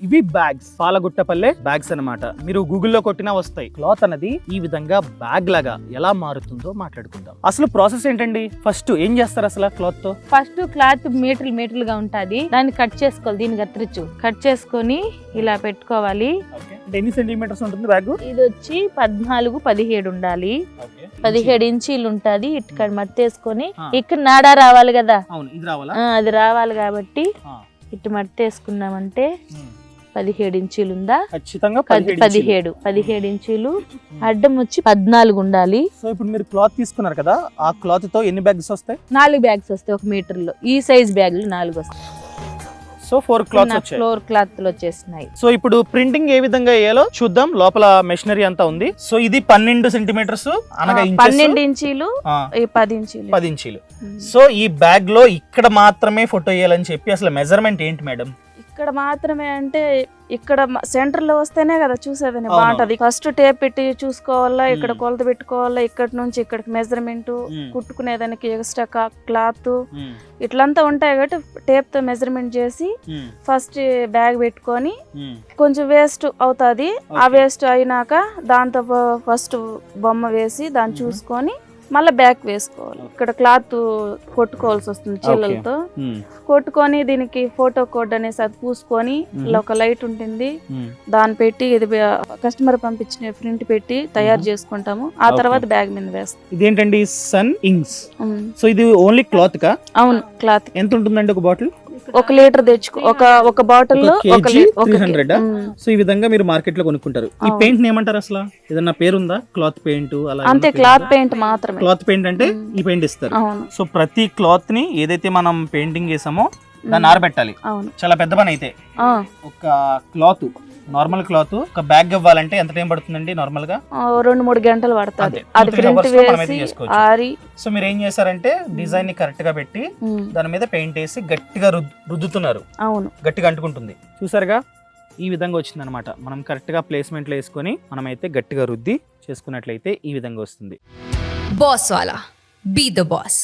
ఇవి bags, Palaguttapalle bags అన్నమాట. మీరు గూగుల్లో కొట్టినా వస్తాయి. క్లాత్ అనేది ఈ విధంగా బ్యాగ్ లాగా ఎలా మారుతుందో మాట్లాడుకుందాం. అసలు ప్రాసెస్ ఏంటండి? ఫస్ట్ ఏం చేస్తారు అసలు క్లాత్ తో? ఫస్ట్ క్లాత్ మీటర్లుగా ఉంటది, దాన్ని కట్ చేసుకోవాలి. దీన్ని కత్తిరించు కట్ చేసుకొని ఇలా పెట్టుకోవాలి. ఎన్ని సెంటీమీటర్స్ ఉంటుంది బ్యాగ్? ఇది వచ్చి 14-17 ఉండాలి. 17 ఇంచీలు ఉంటది. ఇక్కడ మట్టేసుకొని ఇక్కడ నాడా రావాలి కదా, అది రావాలి కాబట్టి ఇటు మట్టేసుకున్నామంటే 17 ఇంచీలు ఉందా? ఖచ్చితంగా 17 ఇంచీలు. అడ్డం వచ్చి 14 ఉండాలి. సో ఇప్పుడు మీరు క్లాత్ తీసుకున్నారు కదా, ఆ క్లాత్ తో ఎన్ని బ్యాగ్స్ వస్తాయి? 4 బ్యాగ్స్ వస్తాయి 1 మీటర్లో. ఈ సైజ్ బ్యాగులు 4 వస్తాయి. సో 4 క్లాత్స్ వచ్చాయి. 4 క్లాత్లు వచ్చేసినాయి. సో ఇప్పుడు ప్రింటింగ్ ఏ విధంగా వేయాలో చూద్దాం. లోపల మెషినరీ అంతా ఉంది. సో ఇది 12 సెంటీమీటర్స్ అనగా 12 ఇంచీలు, 10 ఇంచీలు. 10 ఇంచీలు. సో ఈ బ్యాగ్ లో ఇక్కడ మాత్రమే ఫోటో వేయాలని చెప్పి అసలు మెజర్మెంట్ ఏంటి మేడం? ఇక్కడ మాత్రమే అంటే ఇక్కడ సెంటర్ లో వస్తేనే కదా చూసేదని బాగుంటది. ఫస్ట్ టేప్ పెట్టి చూసుకోవాలా, ఇక్కడ కొలత పెట్టుకోవాలా, ఇక్కడ నుంచి ఇక్కడికి మెజర్మెంట్, కుట్టుకునేదానికి ఎక్స్ట్రా క్లాత్ ఇట్లంతా ఉంటాయి కాబట్టి టేప్ తో మెజర్మెంట్ చేసి ఫస్ట్ బ్యాగ్ పెట్టుకొని కొంచెం వేస్ట్ అవుతాది. ఆ వేస్ట్ అయినాక దాంతో ఫస్ట్ బొమ్మ వేసి దాన్ని చూసుకొని మళ్ళీ బ్యాక్ వేసుకోవాలి. ఇక్కడ క్లాత్ కొట్టుకోవాల్సి వస్తుంది చీలలతో. కొట్టుకొని దీనికి ఫోటో కోడ్ అనేసి అది పూసుకొని ఇలా ఒక లైట్ ఉంటుంది, దాన్ని పెట్టి ఇది కస్టమర్ పంపించిన ప్రింట్ పెట్టి తయారు చేసుకుంటాము. ఆ తర్వాత బ్యాగ్ మీద వేస్తాం. ఇదేంటండి? Sun inks. సో ఇది ఓన్లీ క్లాత్ కా? అవును, క్లాత్. ఎంత ఉంటుందండి ఒక బాటిల్? 1 లీటర్ తెచ్చుకో, ఒక బాటిల్ లో 300. సో ఈ విధంగా మీరు మార్కెట్ లో కొనుక్కుంటారు. ఈ పెయింట్ ఏమంటారు అసలు? ఏదన్నా పేరుందా? క్లాత్ పెయింట్ అలా? అంతే, క్లాత్ పెయింట్ మాత్రమే. క్లాత్ పెయింట్ అంటే ఈ పెయింట్ ఇస్తారు. సో ప్రతి క్లాత్ ని ఏదైతే మనం పెయింటింగ్ చేసామో దాన్ని ఆరబెట్టాలి. చాలా పెద్ద పని అయితే. ఒక క్లాత్, నార్మల్ క్లాత్ ఒక బ్యాగ్ ఇవ్వాలంటే ఎంత టైం పడుతుందండి? నార్మల్ గా 2-3 గంటలు పడుతుంది. అది ప్రింట్ వేసి ఆరి. సో మీరు ఏం చేశారంటే డిజైన్ ని కరెక్ట్ గా పెట్టి దాని మీద పెయింట్ వేసి గట్టిగా రుద్దుతున్నారు. అవును, గట్టిగా అంటుకుంటుంది. చూసారుగా, ఈ విధంగా వచ్చింది అనమాట. మనం కరెక్ట్ గా ప్లేస్మెంట్ లో వేసుకొని మనమైతే గట్టిగా రుద్ది చేసుకున్నట్లయితే ఈ విధంగా వస్తుంది. బాస్ వాలా, బీ ద బాస్.